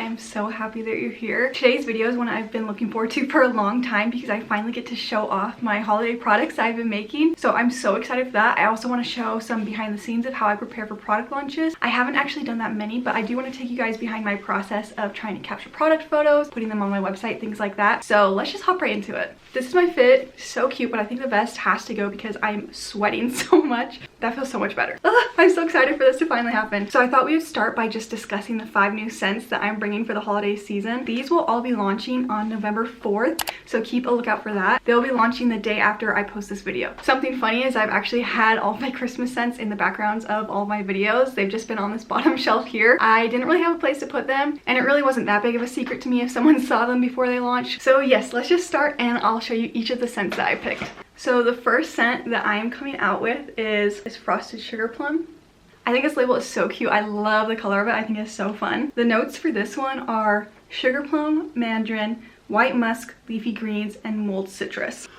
I am so happy that you're here. Today's video is one I've been looking forward to for a long time because I finally get to show off my holiday products I've been making. So I'm so excited for that. I also want to show some behind the scenes of how I prepare for product launches. I haven't actually done that many, but I do want to take you guys behind my process of trying to capture product photos, putting them on my website, things like that. So let's just hop right into it. This is my fit, so cute, but I think the vest has to go because I'm sweating so much. That feels so much better. I'm so excited for this to finally happen. So I thought we would start by just discussing the 5 new scents that I'm bringing for the holiday season. These will all be launching on November 4th, so keep a lookout for that. They'll be launching the day after I post this video. Something funny is I've actually had all my Christmas scents in the backgrounds of all my videos. They've just been on this bottom shelf here. I didn't really have a place to put them, and it really wasn't that big of a secret to me if someone saw them before they launched. So yes, let's just start and I'll show you each of the scents that I picked. So the first scent that I am coming out with is Frosted Sugar Plum. I think this label is so cute. I love the color of it. I think it's so fun. The notes for this one are sugar plum, mandarin, white musk, leafy greens, and mulled citrus.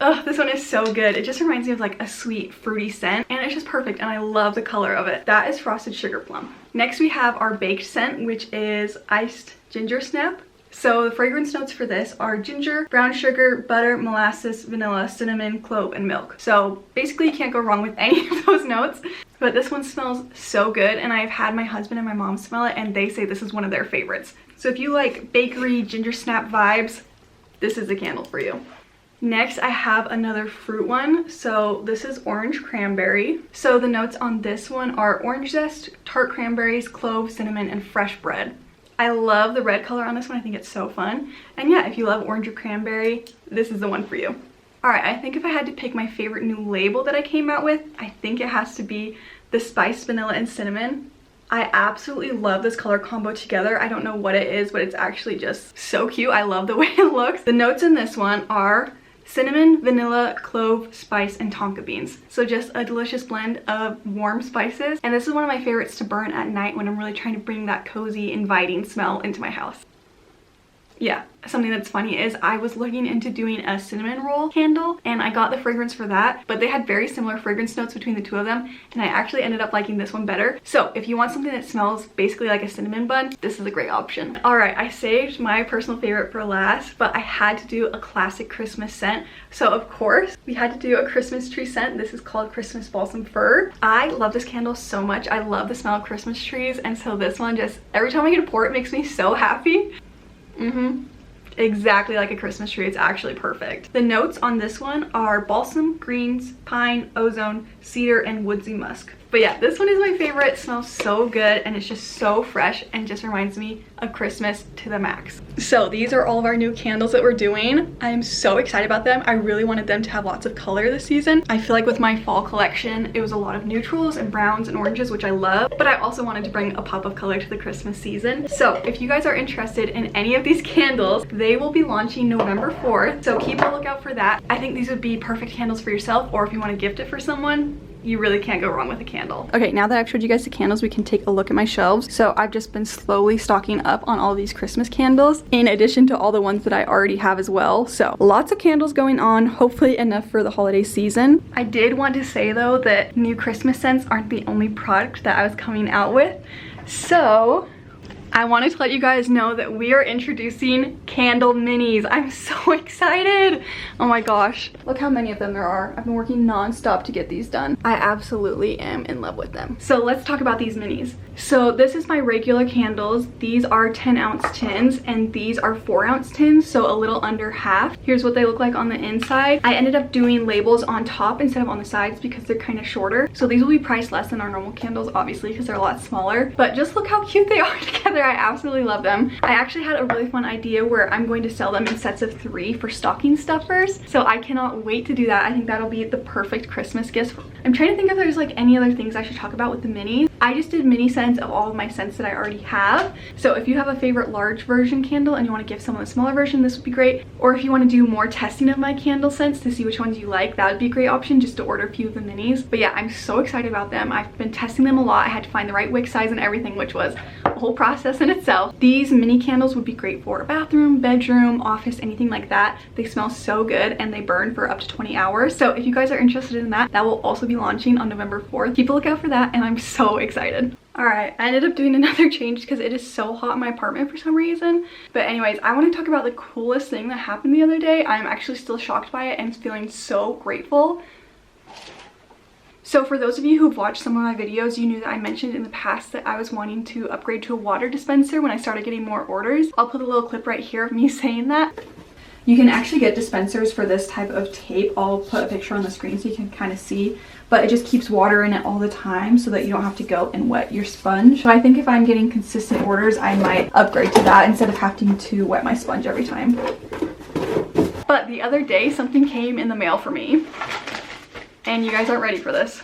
Oh, this one is so good. It just reminds me of like a sweet fruity scent, and it's just perfect, and I love the color of it. That is Frosted Sugar Plum. Next we have our baked scent, which is Iced Ginger Snap. So the fragrance notes for this are ginger, brown sugar, butter, molasses, vanilla, cinnamon, clove, and milk. So basically you can't go wrong with any of those notes. But this one smells so good, and I've had my husband and my mom smell it and they say this is one of their favorites. So if you like bakery ginger snap vibes, this is the candle for you. Next, I have another fruit one. So this is Orange Cranberry. So the notes on this one are orange zest, tart cranberries, clove, cinnamon, and fresh bread. I love the red color on this one. I think it's so fun. And yeah, if you love orange or cranberry, this is the one for you. All right, I think if I had to pick my favorite new label that I came out with, I think it has to be the Spiced Vanilla and Cinnamon. I absolutely love this color combo together. I don't know what it is, but it's actually just so cute. I love the way it looks. The notes in this one are cinnamon, vanilla, clove, spice, and tonka beans. So just a delicious blend of warm spices. And this is one of my favorites to burn at night when I'm really trying to bring that cozy, inviting smell into my house. Yeah, something that's funny is I was looking into doing a cinnamon roll candle, and I got the fragrance for that, but they had very similar fragrance notes between the two of them, and I actually ended up liking this one better. So if you want something that smells basically like a cinnamon bun, this is a great option. All right, I saved my personal favorite for last, but I had to do a classic Christmas scent. So of course, we had to do a Christmas tree scent. This is called Christmas Balsam Fir. I love this candle so much. I love the smell of Christmas trees, and so this one just, every time I get to pour it, makes me so happy. Exactly like a Christmas tree. It's actually perfect. The notes on this one are balsam, greens, pine, ozone, cedar, and woodsy musk. But yeah, this one is my favorite. It smells so good, and it's just so fresh and just reminds me of Christmas to the max. So these are all of our new candles that we're doing. I am so excited about them. I really wanted them to have lots of color this season. I feel like with my fall collection, it was a lot of neutrals and browns and oranges, which I love, but I also wanted to bring a pop of color to the Christmas season. So if you guys are interested in any of these candles, they will be launching November 4th. So keep a lookout for that. I think these would be perfect candles for yourself, or if you want to gift it for someone, you really can't go wrong with a candle. Okay, now that I've showed you guys the candles, we can take a look at my shelves. So I've just been slowly stocking up on all these Christmas candles, in addition to all the ones that I already have as well. So lots of candles going on, hopefully enough for the holiday season. I did want to say though that new Christmas scents aren't the only product that I was coming out with. So I wanted to let you guys know that we are introducing candle minis. I'm so excited. Oh my gosh. Look how many of them there are. I've been working non-stop to get these done. I absolutely am in love with them. So let's talk about these minis. So this is my regular candles. These are 10-ounce tins, and these are 4-ounce tins, so a little under half. Here's what they look like on the inside. I ended up doing labels on top instead of on the sides because they're kind of shorter. So these will be priced less than our normal candles, obviously, because they're a lot smaller. But just look how cute they are together. I absolutely love them. I actually had a really fun idea where I'm going to sell them in sets of 3 for stocking stuffers. So I cannot wait to do that. I think that'll be the perfect Christmas gift. I'm trying to think if there's like any other things I should talk about with the minis. I just did mini scents of all of my scents that I already have. So if you have a favorite large version candle and you want to give someone a smaller version, this would be great. Or if you want to do more testing of my candle scents to see which ones you like, that would be a great option, just to order a few of the minis. But yeah, I'm so excited about them. I've been testing them a lot. I had to find the right wick size and everything, which was whole process in itself. These mini candles would be great for a bathroom, bedroom, office, anything like that. They smell so good and they burn for up to 20 hours. So if you guys are interested in that, that will also be launching on November 4th. Keep a lookout for that, and I'm so excited. Alright, I ended up doing another change because it is so hot in my apartment for some reason. But anyways, I want to talk about the coolest thing that happened the other day. I'm actually still shocked by it and feeling so grateful. So for those of you who've watched some of my videos, you knew that I mentioned in the past that I was wanting to upgrade to a water dispenser when I started getting more orders. I'll put a little clip right here of me saying that. You can actually get dispensers for this type of tape. I'll put a picture on the screen so you can kind of see, but it just keeps water in it all the time so that you don't have to go and wet your sponge. But I think if I'm getting consistent orders, I might upgrade to that instead of having to wet my sponge every time. But the other day, something came in the mail for me, and you guys aren't ready for this.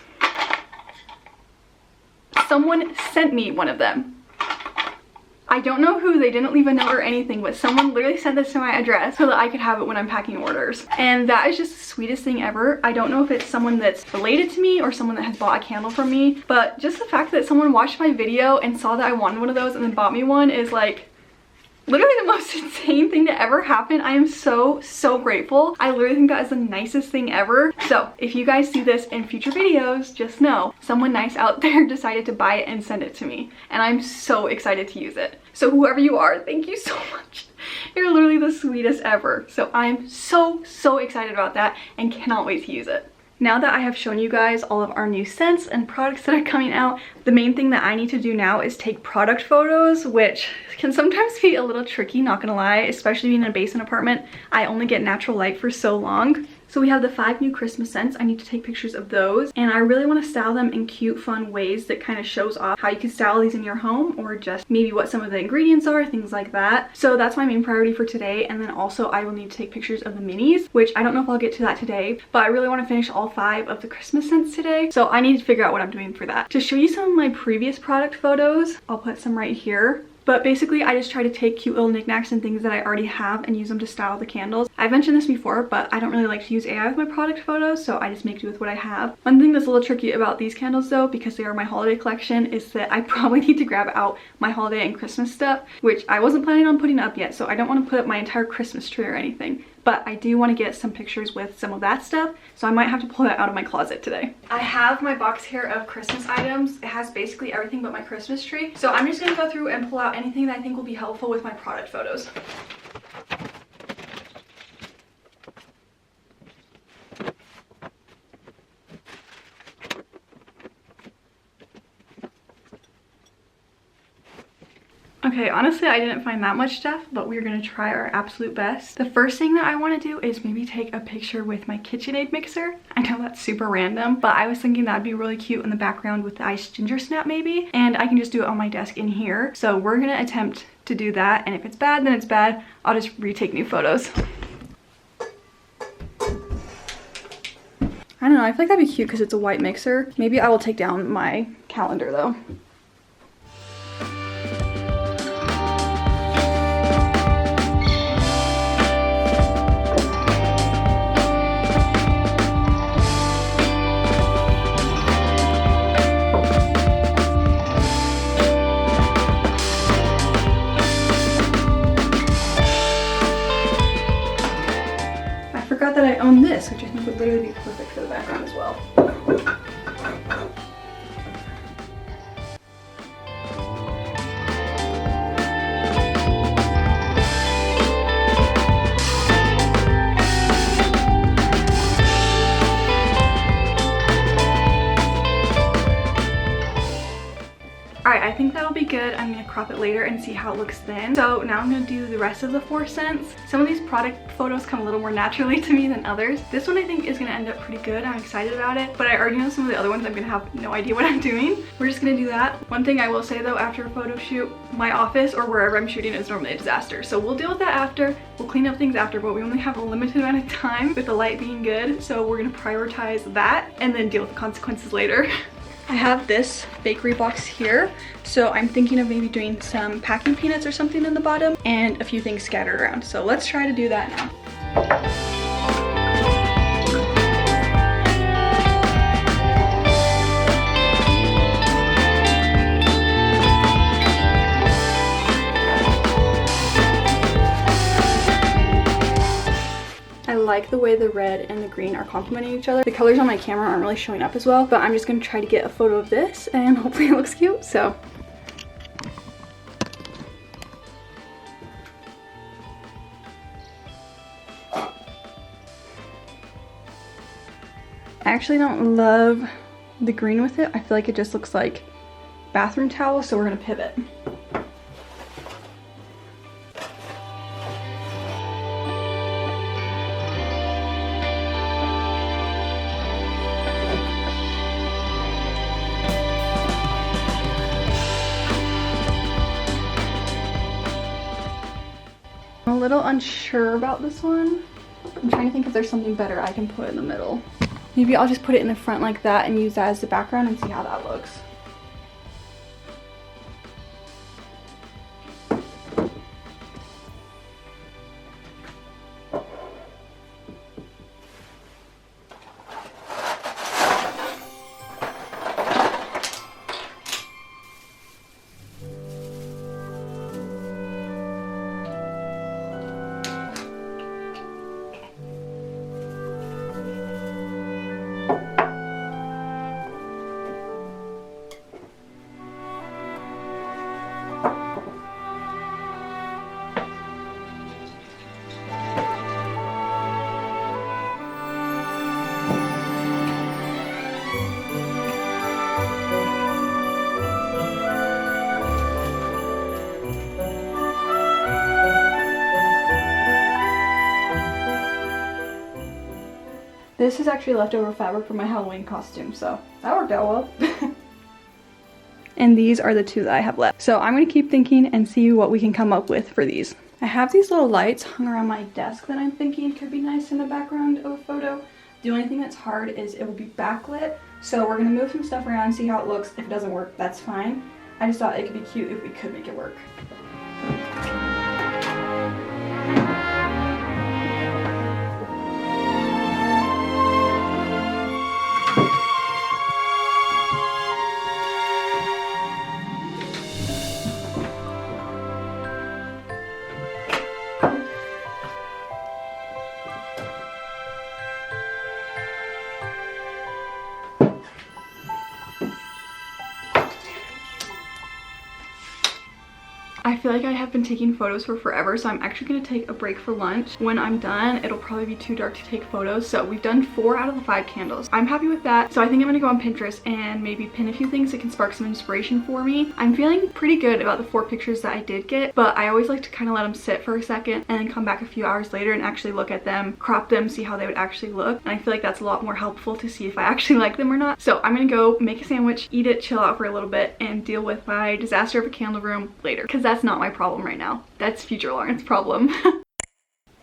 Someone sent me one of them. I don't know who, they didn't leave a note or anything, but someone literally sent this to my address so that I could have it when I'm packing orders. And that is just the sweetest thing ever. I don't know if it's someone that's related to me or someone that has bought a candle from me, but just the fact that someone watched my video and saw that I wanted one of those and then bought me one is like literally the most insane thing to ever happen. I am so grateful. I literally think that is the nicest thing ever. So if you guys see this in future videos, just know someone nice out there decided to buy it and send it to me, and I'm so excited to use it. So whoever you are, thank you so much. You're literally the sweetest ever. So I'm so excited about that and cannot wait to use it. Now that I have shown you guys all of our new scents and products that are coming out, the main thing that I need to do now is take product photos, which can sometimes be a little tricky, not gonna lie, especially being in a basement apartment. I only get natural light for so long. So we have the 5 new Christmas scents. I need to take pictures of those, and I really want to style them in cute, fun ways that kind of shows off how you can style these in your home, or just maybe what some of the ingredients are, things like that. So that's my main priority for today. And then also I will need to take pictures of the minis, which I don't know if I'll get to that today, but I really want to finish all 5 of the Christmas scents today. So I need to figure out what I'm doing for that. To show you some of my previous product photos, I'll put some right here. But basically, I just try to take cute little knickknacks and things that I already have and use them to style the candles. I've mentioned this before, but I don't really like to use AI with my product photos, so I just make do with what I have. One thing that's a little tricky about these candles though, because they are my holiday collection, is that I probably need to grab out my holiday and Christmas stuff, which I wasn't planning on putting up yet, so I don't want to put up my entire Christmas tree or anything. But I do want to get some pictures with some of that stuff, so I might have to pull that out of my closet today. I have my box here of Christmas items. It has basically everything but my Christmas tree. So I'm just going to go through and pull out anything that I think will be helpful with my product photos. Okay, honestly, I didn't find that much stuff, but we're gonna try our absolute best. The first thing that I want to do is maybe take a picture with my KitchenAid mixer. I know that's super random, but I was thinking that'd be really cute in the background with the iced ginger snap maybe, and I can just do it on my desk in here. So we're gonna attempt to do that, and if it's bad, then it's bad. I'll just retake new photos. I don't know, I feel like that'd be cute because it's a white mixer. Maybe I will take down my calendar though. That I own this, which I think would literally be perfect for the background as well. Alright, I think that'll be good. I'm gonna crop it later and see how it looks then. So now I'm gonna do the rest of the 4 scents. Some of these product photos come a little more naturally to me than others. This one I think is gonna end up pretty good. I'm excited about it, but I already know some of the other ones I'm gonna have no idea what I'm doing. We're just gonna do that. One thing I will say though, after a photo shoot, my office or wherever I'm shooting is normally a disaster. So we'll deal with that after. We'll clean up things after, but we only have a limited amount of time with the light being good. So we're gonna prioritize that and then deal with the consequences later. I have this bakery box here, so I'm thinking of maybe doing some packing peanuts or something in the bottom and a few things scattered around. So let's try to do that now. like the way the red and the green are complementing each other. The colors on my camera aren't really showing up as well, but I'm just gonna try to get a photo of this and hopefully it looks cute. So I actually don't love the green with it. I feel like it just looks like bathroom towel, so we're gonna pivot. I'm a little unsure about this one. I'm trying to think if there's something better I can put in the middle. Maybe I'll just put it in the front like that and use that as the background and see how that looks. This is actually leftover fabric from my Halloween costume, so that worked out well. And these are the two that I have left. So I'm gonna keep thinking and see what we can come up with for these. I have these little lights hung around my desk that I'm thinking could be nice in the background of a photo. The only thing that's hard is it will be backlit. So we're gonna move some stuff around, see how it looks. If it doesn't work, that's fine. I just thought it could be cute if we could make it work. I feel like I have been taking photos for forever, so I'm actually going to take a break for lunch. When I'm done, it'll probably be too dark to take photos, so we've done 4 out of the 5 candles. I'm happy with that, so I think I'm going to go on Pinterest and maybe pin a few things that can spark some inspiration for me. I'm feeling pretty good about the 4 pictures that I did get, but I always like to kind of let them sit for a second and then come back a few hours later and actually look at them, crop them, see how they would actually look. And I feel like that's a lot more helpful to see if I actually like them or not. So I'm going to go make a sandwich, eat it, chill out for a little bit, and deal with my disaster of a candle room later, because that's not my problem right now. That's future Lauren's problem.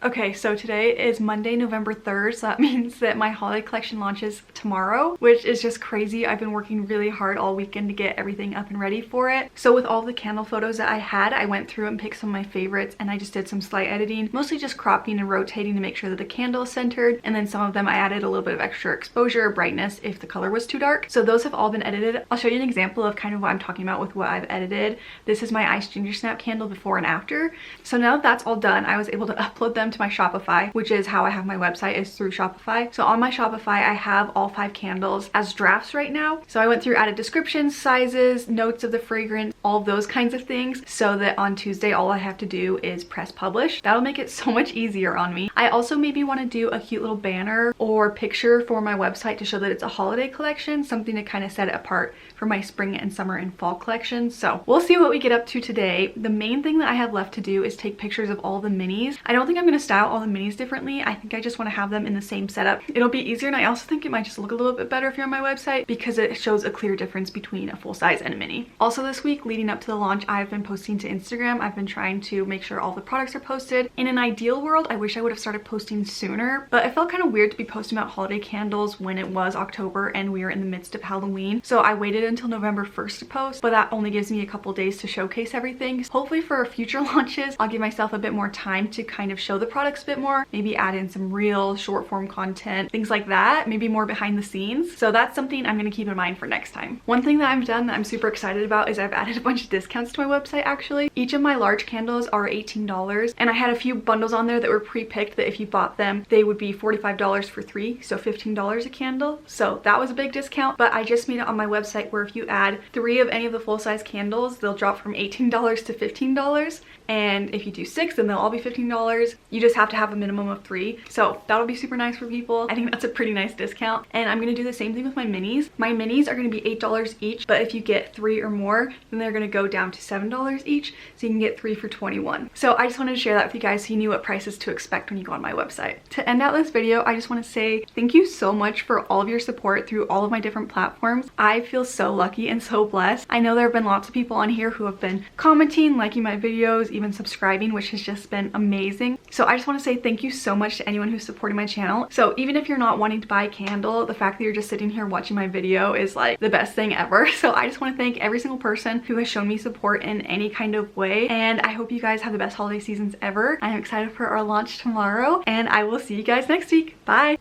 Okay, so today is Monday, November 3rd, so that means that my holiday collection launches tomorrow, which is just crazy. I've been working really hard all weekend to get everything up and ready for it. So with all the candle photos that I had, I went through and picked some of my favorites, and I just did some slight editing, mostly just cropping and rotating to make sure that the candle is centered, and then some of them I added a little bit of extra exposure or brightness if the color was too dark. So those have all been edited. I'll show you an example of kind of what I'm talking about with what I've edited. This is my Iced Ginger Snap candle before and after. So now that that's all done, I was able to upload them to my Shopify, which is how I have my website, is through Shopify. So on my Shopify, I have all 5 candles as drafts right now. So I went through, added descriptions, sizes, notes of the fragrance, all of those kinds of things, so that on Tuesday, all I have to do is press publish. That'll make it so much easier on me. I also maybe want to do a cute little banner or picture for my website to show that it's a holiday collection, something to kind of set it apart for my spring and summer and fall collections. So we'll see what we get up to today. The main thing that I have left to do is take pictures of all the minis. I don't think I'm going to style all the minis differently. I think I just want to have them in the same setup. It'll be easier, and I also think it might just look a little bit better if you're on my website because it shows a clear difference between a full size and a mini. Also this week leading up to the launch, I've been posting to Instagram. I've been trying to make sure all the products are posted. In an ideal world, I wish I would have started posting sooner, but it felt kind of weird to be posting about holiday candles when it was October and we were in the midst of Halloween. So I waited until November 1st to post, but that only gives me a couple days to showcase everything. Hopefully for future launches, I'll give myself a bit more time to kind of show the products a bit more, maybe add in some real short form content, things like that, maybe more behind the scenes. So that's something I'm gonna keep in mind for next time. One thing that I've done that I'm super excited about is I've added a bunch of discounts to my website actually. Each of my large candles are $18, and I had a few bundles on there that were pre-picked that if you bought them, they would be $45 for 3, so $15 a candle. So that was a big discount, but I just made it on my website where if you add 3 of any of the full-size candles, they'll drop from $18 to $15. And if you do 6, then they'll all be $15. You just have to have a minimum of 3. So that'll be super nice for people. I think that's a pretty nice discount. And I'm gonna do the same thing with my minis. My minis are gonna be $8 each, but if you get 3 or more, then they're gonna go down to $7 each. So you can get 3 for $21. So I just wanted to share that with you guys so you knew what prices to expect when you go on my website. To end out this video, I just wanna say thank you so much for all of your support through all of my different platforms. I feel so lucky and so blessed. I know there have been lots of people on here who have been commenting, liking my videos, even subscribing, which has just been amazing. So I just want to say thank you so much to anyone who's supporting my channel. So even if you're not wanting to buy a candle, the fact that you're just sitting here watching my video is like the best thing ever. So I just want to thank every single person who has shown me support in any kind of way, and I hope you guys have the best holiday seasons ever. I'm excited for our launch tomorrow, and I will see you guys next week. Bye.